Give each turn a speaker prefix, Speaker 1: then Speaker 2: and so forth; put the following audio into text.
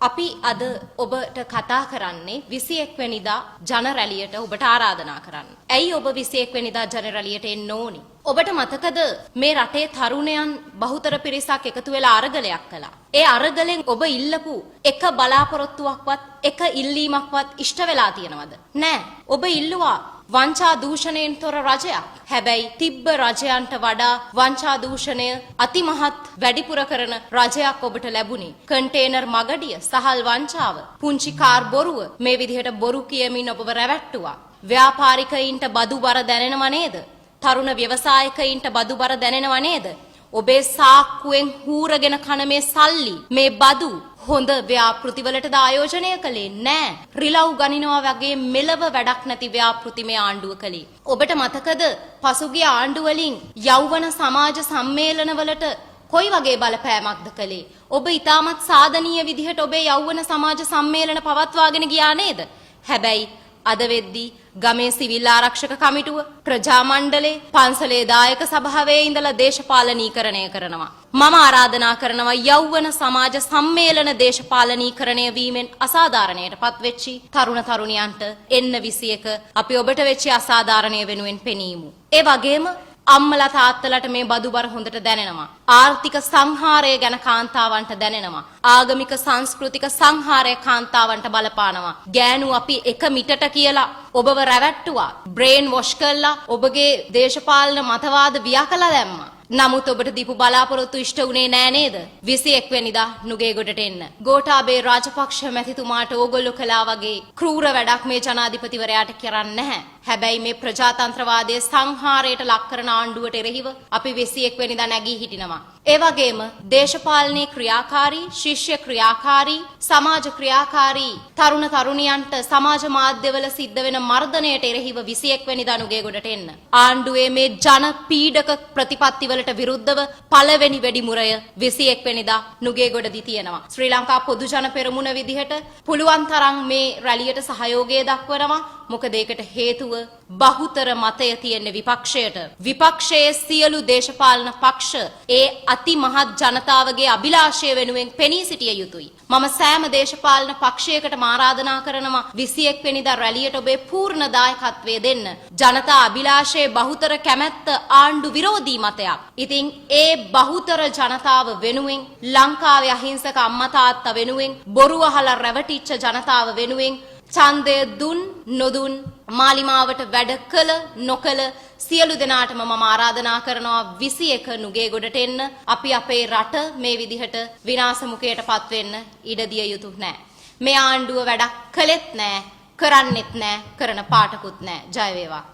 Speaker 1: අපි අද ඔබට කතා කරන්නේ 21 වෙනිදා ජන රැළියට ඔබට ආරාධනා කරන්න. ඇයි ඔබ 21 වෙනිදා ජන රැළියට එන්න ඕනි? ඔබට මතකද මේ රටේ තරුණයන් බහුතර පිරිසක් එකතු වෙලා අරගලයක් කළා. ඒ අරගලෙන් ඔබ ඉල්ලපු එක බලාපොරොත්තුවක්වත් එක ඉල්ලීමක්වත් ඉෂ්ට වෙලා තියෙනවද? නෑ. ඔබ ඉල්ලුවා වංචා දූෂණයෙන් තොර රජයක්. හැබැයි තිබ්බ රජයන්ට වඩා වංචා දූෂණය අතිමහත් වැඩිපුර කරන රජයක් ඔබට ලැබුණේ. කන්ටේනර් මගඩිය, සහල් වංචාව, පුංචි කාර් බොරුව මේ විදිහට බොරු කියමින් ඔබව රැවට්ටුවා. ව්‍යාපාරිකයින්ට බදු බර දැනෙනව නේද? තරුණ ව්‍යවසායකයින්ට බදු බර දැනෙනව නේද? ඔබේ සාක්කුවෙන් හූරගෙන කන මේ සල්ලි, මේ බදු හොඳ ව්‍යාපෘතිවලටද ආයෝජනය කළේ නෑ. රිලව් ගනිනවා වගේ මෙලව වැඩක් නැති ව්‍යාපෘති මේ ආණ්ඩුව කළේ. ඔබට මතකද පසුගිය ආණ්ඩු වලින් යෞවන සමාජ සම්මේලනවලට කොයි වගේ බලපෑමක්ද කළේ? ඔබ ඊටමත් සාධනීය විදිහට ඔබේ යෞවන සමාජ සම්මේලන පවත්වාගෙන ගියා නේද? හැබැයි අද වෙද්දී ගමේ සිවිල් ආරක්ෂක කමිටුව, ප්‍රජා මණ්ඩලේ, පන්සලේ දායක සභාවේ ඉඳලා දේශපාලනීකරණය කරනවා. මම ආරාධනා කරනවා යෞවන සමාජ සම්මේලන දේශපාලනීකරණය වීමෙන් අසාධාරණයට පත්වෙච්චි තරුණ තරුණියන්ට එන්න 21 අපි ඔබට වෙච්ච අසාධාරණය වෙනුවෙන් පෙනීමු. ඒ වගේම අම්මලා තාත්තලාට මේ බදුබර හොඳට දැනෙනවා. ආර්ථික සංහාරය ගැන කාන්තාවන්ට දැනෙනවා. ආගමික සංස්කෘතික සංහාරය කාන්තාවන්ට බලපානවා. ගෑනු අපි එක මිටට කියලා ඔබව රැවට්ටුවා. බ්‍රේන් වොෂ් කළා. ඔබගේ දේශපාලන මතවාද වියකලා දැම්මා. නමුත් ඔබට දීපු බලාපොරොත්තු ඉෂ්ට වුණේ නෑ නේද? 21 වෙනිදා නුගේගොඩට එන්න. ගෝඨාභය රාජපක්ෂ මැතිතුමාට ඕගොල්ලෝ කළා වගේ ක්‍රූර වැඩක් මේ ජනාධිපතිවරයාට කරන්නේ නැහැ. හැබැයි මේ ප්‍රජාතන්ත්‍රවාදයේ සංහාරයට ලක් කරන ආණ්ඩුවට එරෙහිව අපි 21 වෙනිදා නැගී හිටිනවා. ඒ වගේම දේශපාලනයේ ක්‍රියාකාරී, ශිෂ්‍ය ක්‍රියාකාරී, සමාජ ක්‍රියාකාරී තරුණ තරුණියන්ට සමාජ මාධ්‍යවල සිද්ධ වෙන මර්ධනයට එරෙහිව 21 වෙනිදා නුගේගොඩට එන්න. ආණ්ඩුවේ මේ ජන පීඩක ප්‍රතිපත්තිවලට විරුද්ධව පළවෙනි වෙඩිමුරය 21 වෙනිදා නුගේගොඩදී තියෙනවා. ශ්‍රී ලංකා පොදු ජන පෙරමුණ විදිහට පුළුවන් තරම් මේ රැළියට සහයෝගය දක්වනවා. මොකද ඒකට හේතුව බහුතර මතය තියෙන විපක්ෂයට. විපක්ෂයේ සියලු දේශපාලන පක්ෂ ඒ අති මහත් ජනතාවගේ අභිලාෂය වෙනුවෙන් පෙනී සිටිය යුතුයි. මම සෑම දේශපාලන පක්ෂයකටම ආරාධනා කරනවා 21 වෙනිදා රැළියට ඔබේ පූර්ණ දායකත්වය දෙන්න. ජනතා අභිලාෂයේ බහුතර කැමැත්ත ආණ්ඩු විරෝධී මතයක්. ඉතින් ඒ බහුතර ජනතාව වෙනුවෙන්, ලංකාවේ අහිංසක අම්මා තාත්තා වෙනුවෙන්, බොරු අහලා රැවටිච්ච ජනතාව වෙනුවෙන් ඡන්දය දුන් නොදුන් මාලිමාවට වැඩ කළ නොකළ සියලු දෙනාටම මම ආරාධනා කරනවා 21 නුගේගොඩට එන්න. අපි අපේ රට මේ විදිහට විනාශ මුඛයටපත් වෙන්න ඉඩ දිය යුතු නැහැ. මේ ආණ්ඩුව වැඩක් කළෙත් නැහැ, කරන්නෙත් නැහැ, කරන පාටකුත් නැහැ. ජය වේවා.